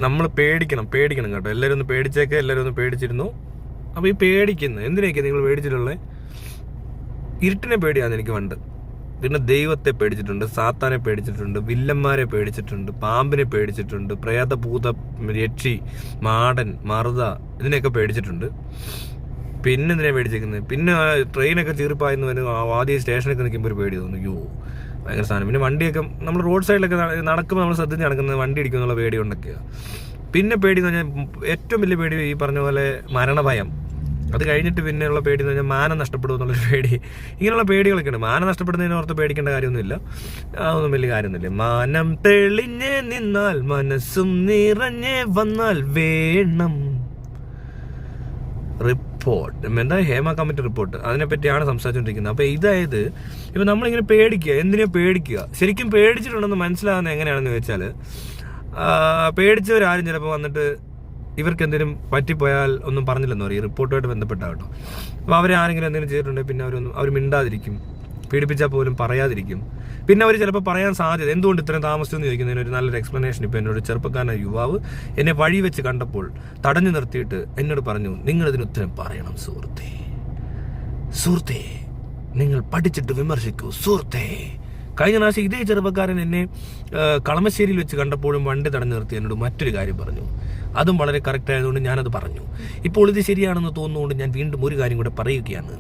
നമ്മൾ പേടിക്കണം കേട്ടോ. എല്ലാവരും ഒന്ന് പേടിച്ചേക്കെ, എല്ലാവരും ഒന്ന് പേടിച്ചിരുന്നു. അപ്പോൾ ഈ പേടിക്കുന്നത് എന്തിനൊക്കെ നിങ്ങൾ പേടിച്ചിട്ടുള്ളത്? ഇരുട്ടിനെ പേടിയാണ് എനിക്ക് പണ്ട്. പിന്നെ ദൈവത്തെ പേടിച്ചിട്ടുണ്ട്, സാത്താനെ പേടിച്ചിട്ടുണ്ട്, വില്ലന്മാരെ പേടിച്ചിട്ടുണ്ട്, പാമ്പിനെ പേടിച്ചിട്ടുണ്ട്, പ്രേത ഭൂത യക്ഷി മാടൻ മറുത ഇതിനെയൊക്കെ പേടിച്ചിട്ടുണ്ട്. പിന്നെ എന്തിനാണ് പേടിച്ചേക്കുന്നത്? പിന്നെ ട്രെയിനൊക്കെ ചീറിപ്പായെന്ന് വരും, ആദ്യം സ്റ്റേഷനൊക്കെ നിൽക്കുമ്പോൾ ഒരു പേടി തോന്നുന്നു, അയ്യോ ഭയങ്കര സാധനം. പിന്നെ വണ്ടിയൊക്കെ നമ്മൾ റോഡ് സൈഡിലൊക്കെ നടക്കുമ്പോൾ നമ്മൾ ശ്രദ്ധിച്ച് നടക്കുന്നത് വണ്ടി ഇടിക്കുന്നുള്ള പേടി കൊണ്ടൊക്കെയാണ്. പിന്നെ പേടി എന്ന് പറഞ്ഞാൽ ഏറ്റവും വലിയ പേടി ഈ പറഞ്ഞ പോലെ മരണഭയം. അത് കഴിഞ്ഞിട്ട് പിന്നെയുള്ള പേടി എന്ന് പറഞ്ഞാൽ മാനം നഷ്ടപ്പെടും എന്നുള്ളൊരു പേടി. ഇങ്ങനെയുള്ള പേടികളൊക്കെ ഉണ്ട്. മാനം നഷ്ടപ്പെടുന്നതിനോർത്ത് പേടിക്കേണ്ട കാര്യമൊന്നുമില്ല, അതൊന്നും വലിയ കാര്യമൊന്നുമില്ല. മാനം തെളിഞ്ഞ് നിന്നാൽ മനസ്സും നിറഞ്ഞ് വന്നാൽ വേണം റിപ്പോർട്ട്. എന്താ ഹേമ കമ്മിറ്റി റിപ്പോർട്ട്, അതിനെപ്പറ്റിയാണ് സംസാരിച്ചുകൊണ്ടിരിക്കുന്നത്. അപ്പോൾ ഇതായത് ഇപ്പം നമ്മളിങ്ങനെ പേടിക്കുക, എന്തിനാ പേടിക്കുക? ശരിക്കും പേടിച്ചിട്ടുണ്ടെന്ന് മനസ്സിലാകുന്നത് എങ്ങനെയാണെന്ന് ചോദിച്ചാൽ, പേടിച്ചവരാരും ചിലപ്പോൾ വന്നിട്ട് ഇവർക്ക് എന്തെങ്കിലും പറ്റിപ്പോയാൽ ഒന്നും പറഞ്ഞില്ലെന്ന് പറയും, റിപ്പോർട്ടുമായിട്ട് ബന്ധപ്പെട്ടാകട്ടോ. അപ്പോൾ അവരെ ആരെങ്കിലും എന്തെങ്കിലും ചെയ്തിട്ടുണ്ടെങ്കിൽ പിന്നെ അവർ മിണ്ടാതിരിക്കും, പീഡിപ്പിച്ചാൽ പോലും പറയാതിരിക്കും. പിന്നെ അവർ ചിലപ്പോൾ പറയാൻ സാധ്യത, എന്തുകൊണ്ട് ഇത്രയും താമസിച്ചെന്ന് ചോദിക്കുന്നതിന് ഒരു നല്ലൊരു എക്സ്പ്ലനേഷൻ ഇപ്പോൾ എന്നോട് ചെറുപ്പക്കാരനായ യുവാവ് എന്നെ വഴി വെച്ച് കണ്ടപ്പോൾ തടഞ്ഞു നിർത്തിയിട്ട് എന്നോട് പറഞ്ഞു, നിങ്ങളിതിന് ഉത്തരം പറയണം സുഹൃത്തേ, നിങ്ങൾ പഠിച്ചിട്ട് വിമർശിക്കൂ സുഹൃത്തേ. കഴിഞ്ഞ പ്രാവശ്യം ഇതേ ചെറുപ്പക്കാരൻ എന്നെ കളമശ്ശേരിയിൽ വെച്ച് കണ്ടപ്പോഴും വണ്ടി തടഞ്ഞു നിർത്തി എന്നോട് മറ്റൊരു കാര്യം പറഞ്ഞു. അതും വളരെ കറക്റ്റ് ആയതുകൊണ്ട് ഞാനത് പറഞ്ഞു. ഇപ്പോൾ ഇത് ശരിയാണെന്ന് തോന്നുന്നതുകൊണ്ട് ഞാൻ വീണ്ടും ഒരു കാര്യം കൂടെ പറയുകയാണ്.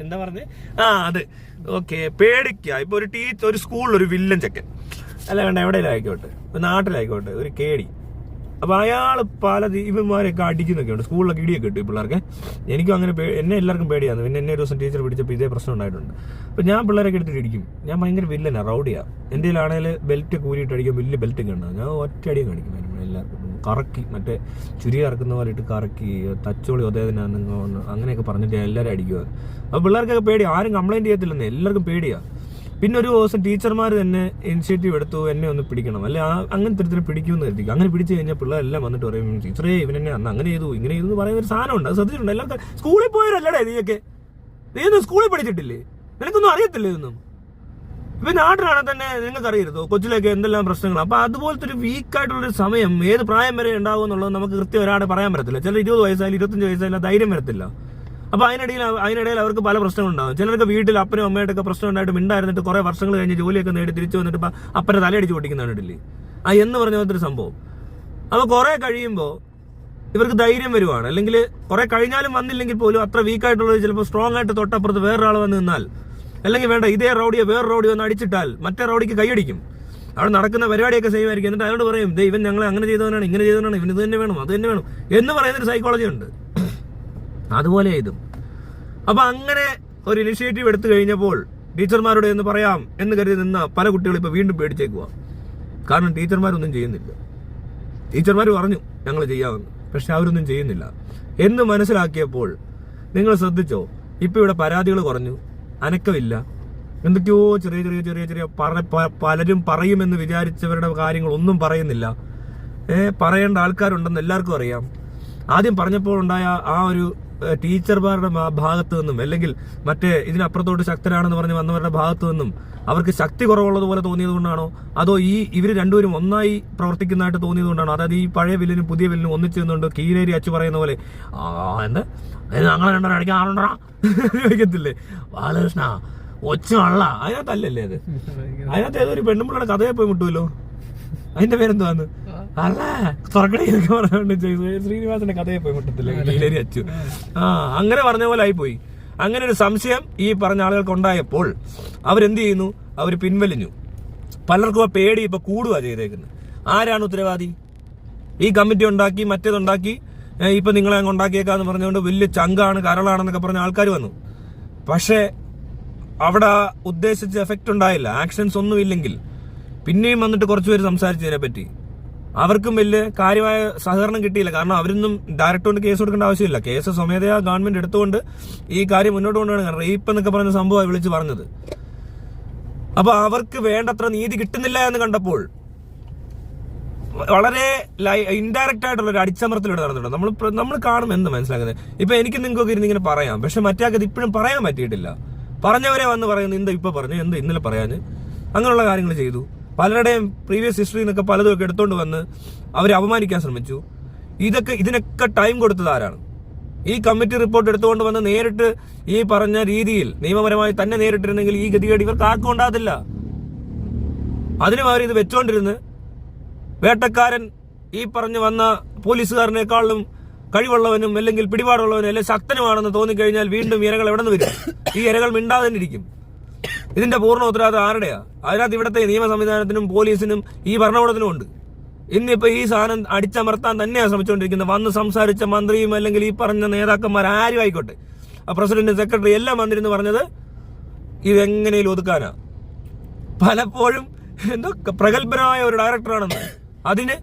എന്താ പറഞ്ഞേ? അത് ഓക്കെ. പേടിക്കുക. ഇപ്പൊ ഒരു സ്കൂളിൽ ഒരു വില്ലൻ ചെക്കൻ, അല്ല വേണ്ട എവിടെയെങ്കിലും ആയിക്കോട്ടെ, നാട്ടിലായിക്കോട്ടെ, ഒരു കേടി. അപ്പൊ അയാൾ പല ഇവന്മാരെയൊക്കെ അടിക്കുന്നൊക്കെ ഉണ്ട്. സ്കൂളിലൊക്കെ ഇടിയൊക്കെ കിട്ടും ഈ പിള്ളേർക്ക്. എനിക്കും അങ്ങനെ എന്നെ എല്ലാവർക്കും പേടിയാണ്. പിന്നെ എന്നെ ഒരു ദിവസം ടീച്ചർ പിടിച്ചപ്പോൾ ഇതേ പ്രശ്നം ഉണ്ടായിട്ടുണ്ട്. അപ്പൊ ഞാൻ പിള്ളേരൊക്കെ എടുത്തിട്ട് ഇടിക്കും. ഞാൻ ഭയങ്കര വില്ലനാ, റൗഡിയാണ്. എൻ്റെ ആണെങ്കിൽ ബെൽറ്റ് കൂരിയിട്ട് അടിക്കാൻ വലിയ ബെൽറ്റൊക്കെ ഉണ്ടാകും. ഞാൻ ഒറ്റ അടിയും കാണിക്കും എല്ലാവർക്കും. കറക്കി, മറ്റേ ചുരി കറക്കുന്ന പോലെ ഇട്ട് കറക്കി, തച്ചോളി ഒതേതിനാന്ന് അങ്ങനെയൊക്കെ പറഞ്ഞിട്ട് എല്ലാവരും അടിക്കുക. അപ്പോൾ പിള്ളേർക്കൊക്കെ പേടി, ആരും കംപ്ലൈൻറ്റ് ചെയ്യത്തില്ലെന്ന്, എല്ലാവർക്കും പേടിയാണ്. പിന്നെ ഒരു ദിവസം ടീച്ചർമാർ തന്നെ ഇനിഷ്യേറ്റീവ് എടുത്തു, എന്നെ ഒന്ന് പിടിക്കണം, അല്ലെ അങ്ങനത്തെ തരത്തിൽ പിടിക്കുമെന്ന് കരുതി. അങ്ങനെ പിടിച്ചു കഴിഞ്ഞാൽ പിള്ളേരെല്ലാം വന്നിട്ട് പറയും, ടീച്ചറേ ഇവനെന്നെ അന്ന് അങ്ങനെ ചെയ്തു ഇങ്ങനെ ചെയ്തു എന്ന് പറയുന്ന ഒരു സാധനമുണ്ട്. അത് ശ്രദ്ധിച്ചിട്ടുണ്ട്. എല്ലാവർക്കും സ്കൂളിൽ പോയവരല്ലേ നീയൊന്നും സ്കൂളിൽ പഠിച്ചിട്ടില്ലേ? നിനക്കൊന്നും അറിയത്തില്ലേ ഇതൊന്നും? ഇപ്പൊ നാട്ടിലാണെങ്കിൽ തന്നെ നിങ്ങൾക്ക് അറിയരുതോ കൊച്ചിലേക്ക് എന്തെല്ലാം പ്രശ്നങ്ങൾ. അപ്പൊ അതുപോലത്തെ ഒരു വീക്കായിട്ടുള്ളൊരു സമയം ഏത് പ്രായം വരെ ഉണ്ടാവും എന്നുള്ളത് നമുക്ക് കൃത്യം ഒരാളെ പറയാൻ പറ്റത്തില്ല. ചില 20 വയസ്സായാലും 25 വയസ്സായാലും ധൈര്യം വരത്തില്ല. അപ്പൊ അതിനിടയിൽ അവർക്ക് പല പ്രശ്നങ്ങളുണ്ടാകും. ചിലർക്ക് വീട്ടിൽ അപ്പനും അമ്മയായിട്ടൊക്കെ പ്രശ്നം ഉണ്ടായിട്ട് മിണ്ടായിരുന്നിട്ട് കുറെ വർഷങ്ങൾ കഴിഞ്ഞ് ജോലിയൊക്കെ നേടി തിരിച്ചു വന്നിട്ട് ഇപ്പൊ അപ്പനെ തലയടിച്ച് പൊട്ടിക്കുന്നില്ലേ എന്ന് പറഞ്ഞ പോലത്തെ ഒരു സംഭവം. അപ്പൊ കുറെ കഴിയുമ്പോൾ ഇവർക്ക് ധൈര്യം വരുവാണ്. അല്ലെങ്കിൽ കുറെ കഴിഞ്ഞാലും വന്നില്ലെങ്കിൽ പോലും അത്ര വീക്കായിട്ടുള്ളത് ചിലപ്പോൾ സ്ട്രോങ് ആയിട്ട് തൊട്ടപ്പുറത്ത് വേറൊരാൾ വന്ന് നിന്നാൽ, അല്ലെങ്കിൽ വേണ്ട ഇതേ റൗഡിയെ വേറെ റൗഡി വന്ന് അടിച്ചിട്ടാൽ മറ്റേ റൗഡിക്ക് കൈയടിക്കും. അവിടെ നടക്കുന്ന പരിപാടിയൊക്കെ സെയിം ആയിരിക്കും. എന്നിട്ട് അയാളോട് പറയും, ഇവൻ ഞങ്ങളെ അങ്ങനെ ചെയ്തവനാണ്, ഇങ്ങനെ ചെയ്തവനാണ്, ഇവന് ഇത് തന്നെ വേണം, അത് തന്നെ വേണം എന്ന് പറയുന്നൊരു സൈക്കോളജി ഉണ്ട്. അതുപോലെ ഇതും. അപ്പൊ അങ്ങനെ ഒരു ഇനിഷ്യേറ്റീവ് എടുത്തു കഴിഞ്ഞപ്പോൾ ടീച്ചർമാരോട് എന്ന് പറയാം എന്ന് കരുതി നിന്ന പല കുട്ടികളും ഇപ്പൊ വീണ്ടും പേടിച്ചേക്കുക. കാരണം ടീച്ചർമാരൊന്നും ചെയ്യുന്നില്ല. ടീച്ചർമാർ പറഞ്ഞു ഞങ്ങൾ ചെയ്യാമെന്ന്, പക്ഷെ അവരൊന്നും ചെയ്യുന്നില്ല എന്ന് മനസ്സിലാക്കിയപ്പോൾ നിങ്ങൾ ശ്രദ്ധിച്ചോ, ഇപ്പൊ ഇവിടെ പരാതികൾ കുറഞ്ഞു, അനക്കമില്ല. എന്തൊക്കെയോ ചെറിയ ചെറിയ ചെറിയ ചെറിയ പലരും പറയുമെന്ന് വിചാരിച്ചവരുടെ കാര്യങ്ങൾ ഒന്നും പറയുന്നില്ല. പറയേണ്ട ആൾക്കാരുണ്ടെന്ന് എല്ലാവർക്കും അറിയാം. ആദ്യം പറഞ്ഞപ്പോൾ ഉണ്ടായ ആ ഒരു ടീച്ചർമാരുടെ ഭാഗത്തു നിന്നും, അല്ലെങ്കിൽ മറ്റേ ഇതിനപ്പുറത്തോട്ട് ശക്തരാണെന്ന് പറഞ്ഞ് വന്നവരുടെ ഭാഗത്തു നിന്നും അവർക്ക് ശക്തി കുറവുള്ളതുപോലെ തോന്നിയത് കൊണ്ടാണോ, അതോ ഇവർ രണ്ടുപേരും ഒന്നായി പ്രവർത്തിക്കുന്നതായിട്ട് തോന്നിയത് കൊണ്ടാണോ? അതായത് ഈ പഴയ വില്ലിനും പുതിയ വില്ലിനും ഒന്നിച്ചു നിന്നുകൊണ്ട് കീലേരി അച്ചു പറയുന്ന പോലെ എന്താ ഞങ്ങളെ രണ്ടര അടിക്കാൻ ആളുണ്ടാ ചോദിക്കത്തില്ലേ, ബാലകൃഷ്ണ ഒച്ച അള്ള അതിനകത്തല്ലേ അത്? അതിനകത്ത് ഏതൊരു പെണ്ണുമ്പിള്ളയുടെ കഥയെ പോയി മുട്ടുമല്ലോ, അതിന്റെ പേരെന്തുവാന്ന് അല്ല തുറക്കണേന്നൊക്കെ പറഞ്ഞുകൊണ്ട് ശ്രീനിവാസന്റെ കഥയെ പോയി മുട്ടത്തില്ല കീലേരി അച്ചു. അങ്ങനെ പറഞ്ഞ പോലെ ആയിപ്പോയി. അങ്ങനെ ഒരു സംശയം ഈ പറഞ്ഞ ആളുകൾക്ക് ഉണ്ടായപ്പോൾ അവരെന്ത് ചെയ്യുന്നു, അവർ പിൻവലിഞ്ഞു. പലർക്കും ആ പേടി ഇപ്പൊ കൂടുക ചെയ്തേക്കുന്നത്. ആരാണ് ഉത്തരവാദി? ഈ കമ്മിറ്റി ഉണ്ടാക്കി മറ്റേതുണ്ടാക്കി ഇപ്പൊ നിങ്ങളെ അങ്ങ് ഉണ്ടാക്കിയേക്കാന്ന് പറഞ്ഞുകൊണ്ട് വലിയ ചങ്കാണ് കരളാണെന്നൊക്കെ പറഞ്ഞ ആൾക്കാർ വന്നു. പക്ഷെ അവിടെ ഉദ്ദേശിച്ച എഫക്റ്റ് ഉണ്ടായില്ല. ആക്ഷൻസ് ഒന്നുമില്ലെങ്കിൽ പിന്നെയും വന്നിട്ട് കുറച്ചുപേര് സംസാരിച്ചതിനെ പറ്റി അവർക്കും വലിയ കാര്യമായ സഹകരണം കിട്ടിയില്ല. കാരണം അവരൊന്നും ഡയറക്റ്റ് കൊണ്ട് കേസ് കൊടുക്കേണ്ട ആവശ്യമില്ല. കേസ് സ്വമേധയാ ഗവൺമെന്റ് എടുത്തുകൊണ്ട് ഈ കാര്യം മുന്നോട്ട് കൊണ്ടുപോകണം. റേപ്പ് എന്നൊക്കെ പറഞ്ഞ സംഭവം വിളിച്ച് പറഞ്ഞത്. അപ്പൊ അവർക്ക് വേണ്ടത്ര നീതി കിട്ടുന്നില്ല എന്ന് കണ്ടപ്പോൾ വളരെ ഇൻഡയറക്റ്റ് ആയിട്ടുള്ള ഒരു അടിച്ചമർത്തലൂടെ നടന്നിട്ടുണ്ട്. നമ്മൾ കാണും എന്ന് മനസ്സിലാക്കുന്നത്. ഇപ്പൊ എനിക്ക് നിങ്ങൾക്കൊക്കെ ഇരുന്ന് ഇങ്ങനെ പറയാം, പക്ഷെ മറ്റേ ഇപ്പോഴും പറയാൻ പറ്റിയിട്ടില്ല. പറഞ്ഞവരെ വന്ന് പറയുന്നു, എന്താ ഇപ്പൊ പറഞ്ഞു, എന്താ ഇന്നലെ പറയാന്, അങ്ങനെയുള്ള കാര്യങ്ങൾ ചെയ്തു. പലരുടെയും പ്രീവിയസ് ഹിസ്റ്ററി എന്നൊക്കെ പലതുമൊക്കെ എടുത്തുകൊണ്ട് വന്ന് അവരെ അപമാനിക്കാൻ ശ്രമിച്ചു. ഇതിനൊക്കെ ടൈം കൊടുത്തത് ആരാണ്? ഈ കമ്മിറ്റി റിപ്പോർട്ട് എടുത്തുകൊണ്ട് വന്ന് നേരിട്ട് ഈ പറഞ്ഞ രീതിയിൽ നിയമപരമായി തന്നെ നേരിട്ടിരുന്നെങ്കിൽ ഈ ഗതികേട് ഇവർക്ക് ആർക്കും ഉണ്ടാകത്തില്ല. അതിനു പകരം ഇത് വെച്ചോണ്ടിരുന്ന് വേട്ടക്കാരൻ ഈ പറഞ്ഞു വന്ന പോലീസുകാരനേക്കാളും കഴിവുള്ളവനും അല്ലെങ്കിൽ പിടിപാടുള്ളവനും അല്ലെങ്കിൽ ശക്തനുമാണെന്ന് തോന്നിക്കഴിഞ്ഞാൽ വീണ്ടും ഇരകൾ എവിടെ നിന്ന് വരും? ഈ ഇരകൾ മിണ്ടാതെ തന്നെ ഇരിക്കും. ഇതിന്റെ പൂർണ്ണ ഉത്തരവാദിത്വം ആരുടെയാ? അതിനകത്ത് ഇവിടുത്തെ നിയമ സംവിധാനത്തിനും പോലീസിനും ഈ ഭരണകൂടത്തിനും ഉണ്ട്. ഇന്നിപ്പോ ഈ സാധനം അടിച്ചമർത്താൻ തന്നെയാണ് ശ്രമിച്ചുകൊണ്ടിരിക്കുന്നത്. വന്ന് സംസാരിച്ച മന്ത്രിയും അല്ലെങ്കിൽ ഈ പറഞ്ഞ നേതാക്കന്മാർ ആരും ആയിക്കോട്ടെ, പ്രസിഡന്റ്, സെക്രട്ടറി എല്ലാം വന്നിരുന്ന് പറഞ്ഞത് ഇതെങ്ങനെയും ഒതുക്കാനാ. പലപ്പോഴും എന്തോ പ്രഗത്ഭനായ ഒരു ഡയറക്ടറാണെന്ന്. അതിന്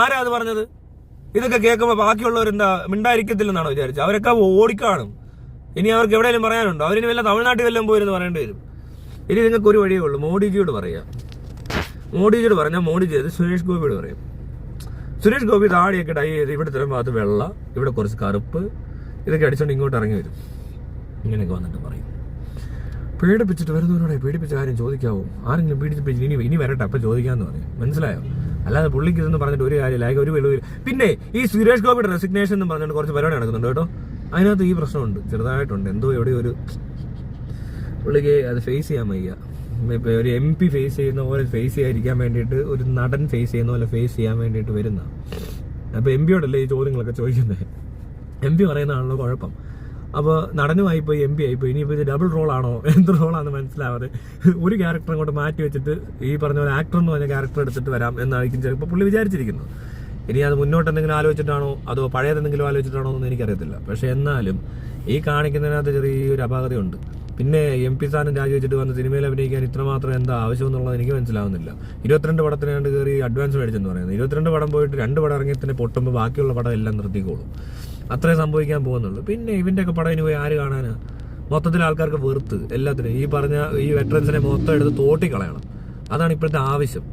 ആരാ അത് പറഞ്ഞത്? ഇതൊക്കെ കേൾക്കുമ്പോൾ ബാക്കിയുള്ളവരെന്താ മിണ്ടായിരിക്കത്തില്ലെന്നാണോ വിചാരിച്ചത്? അവരൊക്കെ ഓടിക്കാണും. ഇനി അവർക്ക് എവിടെയെങ്കിലും പറയാനുണ്ടോ? അവരിനി വല്ല തമിഴ്നാട്ടിൽ വല്ലതും പോയിരുന്ന് പറയേണ്ടി വരും. ഇനി നിങ്ങൾക്ക് ഒരു വഴിയേ ഉള്ളൂ, മോഡിജിയോട് പറയാം. മോഡിജിയോട് പറഞ്ഞാൽ മോഡിജി അത് സുരേഷ് ഗോപിയോട് പറയും. സുരേഷ് ഗോപി താടിയൊക്കെ ഡൈ ചെയ്ത് ഇവിടെ ഇത്രയും ഭാഗത്ത് വെള്ള, ഇവിടെ കുറച്ച് കറുപ്പ്, ഇതൊക്കെ അടിച്ചുകൊണ്ട് ഇങ്ങോട്ട് ഇറങ്ങി വരും. ഇങ്ങനെയൊക്കെ വന്നിട്ട് പറയും. പേടിപ്പിച്ചിട്ട് വരുന്നവരോടെ പേടിപ്പിച്ച കാര്യം ചോദിക്കാവോ? ആരെങ്കിലും പീഡിപ്പിച്ച് ഇനി വരട്ടെ അപ്പം ചോദിക്കാമെന്ന് പറയും. മനസ്സിലായോ? അല്ലാതെ പുള്ളിക്ക് ഇതെന്ന് പറഞ്ഞിട്ട് ഒരു കാര്യമില്ല. ഒരു വെളിവിൽ പിന്നെ ഈ സുരേഷ് ഗോപിയുടെ റെസിഗ്നേഷൻ എന്ന് പറഞ്ഞിട്ട് കുറച്ച് പരിപാടി നടക്കുന്നുണ്ട് കേട്ടോ. അതിനകത്ത് ഈ പ്രശ്നമുണ്ട്, ചെറുതായിട്ടുണ്ട്. എന്തോ എവിടെ ഒരു പുള്ളിക്ക് അത് ഫേസ് ചെയ്യാൻ വയ്യ. ഇപ്പൊ ഒരു MP ഫേസ് ചെയ്യുന്ന പോലെ ഫേസ് ചെയ്യാതിരിക്കാൻ വേണ്ടിയിട്ട് ഒരു നടൻ ഫേസ് ചെയ്യുന്ന പോലെ ഫേസ് ചെയ്യാൻ വേണ്ടിയിട്ട് വരുന്ന. അപ്പൊ MP യോടല്ലേ ഈ ചോദ്യങ്ങളൊക്കെ ചോദിക്കുന്നത്. MP പറയുന്നതാണല്ലോ കുഴപ്പം. അപ്പോൾ നടനുമായിപ്പോയി, MP ആയിപ്പോയി. ഇനിയിപ്പോൾ ഇത് ഡബിൾ റോളാണോ, എന്ത് റോളാണെന്ന് മനസ്സിലാവാതെ ഒരു ക്യാരക്ടർ അങ്ങോട്ട് മാറ്റി വെച്ചിട്ട് ഈ പറഞ്ഞ പോലെ ആക്ടർ എന്ന് പറഞ്ഞ ക്യാരക്ടർ എടുത്തിട്ട് വരാം എന്നായിരിക്കും ചിലപ്പോൾ പുള്ളി വിചാരിച്ചിരിക്കുന്നത്. ഇനി അത് മുന്നോട്ട് എന്തെങ്കിലും ആലോചിച്ചിട്ടാണോ അതോ പഴയതെന്തെങ്കിലും ആലോചിച്ചിട്ടാണോ എന്ന് എനിക്കറിയത്തില്ല. പക്ഷെ എന്നാലും ഈ കാണിക്കുന്നതിനകത്ത് ചെറിയൊരു അപാകതയുണ്ട്. പിന്നെ MP സ്ഥാനം രാജിവെച്ചിട്ട് വന്ന് സിനിമയിൽ അഭിനയിക്കാൻ ഇത്രമാത്രം എന്താ ആവശ്യം എന്നുള്ളത് എനിക്ക് മനസ്സിലാവുന്നില്ല. 22 പടത്തിനാണ്ട് കയറി അഡ്വാൻസ് മേടിച്ചെന്ന് പറയുന്നത്. 22 പടം പോയിട്ട് 2 പടം ഇറങ്ങി തന്നെ പൊട്ടുമ്പോൾ ബാക്കിയുള്ള പടം എല്ലാം നിർത്തിക്കോളും. അത്രേ സംഭവിക്കാൻ പോകുന്നുള്ളൂ. പിന്നെ ഇവൻ്റെയൊക്കെ പടം ഇനി പോയി ആര് കാണാനാ? മൊത്തത്തിൽ ആൾക്കാർക്ക് വെറുത്ത് എല്ലാത്തിനും ഈ പറഞ്ഞ ഈ വെറ്ററൻസിനെ മൊത്തം എടുത്ത് തോട്ടിക്കളയണം. അതാണ് ഇപ്പോഴത്തെ ആവശ്യം.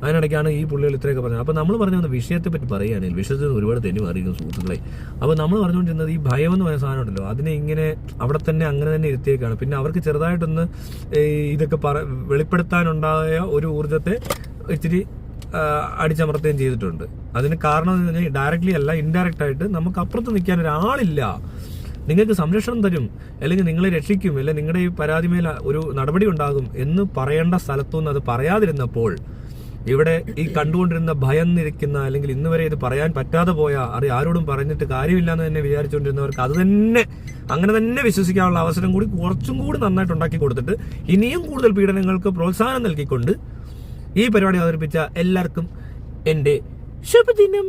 അതിനിടയ്ക്കാണ് ഈ പുള്ളികൾ ഇത്രയൊക്കെ പറഞ്ഞത്. അപ്പോൾ നമ്മൾ പറഞ്ഞു വന്ന വിഷയത്തെ പറ്റി പറയുകയാണെങ്കിൽ വിഷയത്തിൽ ഒരുപാട് തെന്നി അറിയുന്നു സുഹൃത്തുക്കളെ. അപ്പോൾ നമ്മൾ പറഞ്ഞുകൊണ്ടിരുന്നത് ഈ ഭയം എന്ന് പറയുന്ന സാധനം ഉണ്ടല്ലോ, അതിനെ ഇങ്ങനെ അവിടെ തന്നെ അങ്ങനെ തന്നെ ഇരുത്തിയേക്കാണ്. പിന്നെ അവർക്ക് ചെറുതായിട്ടൊന്ന് ഇതൊക്കെ വെളിപ്പെടുത്താനുണ്ടായ ഒരു ഊർജ്ജത്തെ ഇച്ചിരി അടിച്ചമർത്തുകയും ചെയ്തിട്ടുണ്ട്. അതിന് കാരണം എന്ന് പറഞ്ഞാൽ ഡയറക്റ്റ്ലി അല്ല, ഇൻഡയറക്റ്റ് ആയിട്ട് നമുക്ക് അപ്പുറത്ത് നിൽക്കാൻ ഒരാളില്ല, നിങ്ങൾക്ക് സംരക്ഷണം തരും, അല്ലെങ്കിൽ നിങ്ങളെ രക്ഷിക്കും, അല്ലെങ്കിൽ നിങ്ങളുടെ ഈ പരാതി മേൽ ഒരു നടപടി ഉണ്ടാകും എന്ന് പറയേണ്ട സ്ഥലത്തുനിന്ന് അത് പറയാതിരുന്നപ്പോൾ ഇവിടെ ഈ കണ്ടുകൊണ്ടിരുന്ന ഭയന്നിരിക്കുന്ന അല്ലെങ്കിൽ ഇന്ന് വരെ ഇത് പറയാൻ പറ്റാതെ പോയ ആരോടും പറഞ്ഞിട്ട് കാര്യമില്ലാന്ന് തന്നെ വിചാരിച്ചുകൊണ്ടിരുന്നവർക്ക് അത് തന്നെ അങ്ങനെ തന്നെ വിശ്വസിക്കാനുള്ള അവസരം കൂടി കുറച്ചും കൂടി നന്നായിട്ട് ഉണ്ടാക്കി കൊടുത്തിട്ട് ഇനിയും കൂടുതൽ പീഡനങ്ങൾക്ക് പ്രോത്സാഹനം നൽകിക്കൊണ്ട് ഈ പരിപാടി അവതരിപ്പിച്ച എല്ലാവർക്കും എൻ്റെ ശുഭദിനം.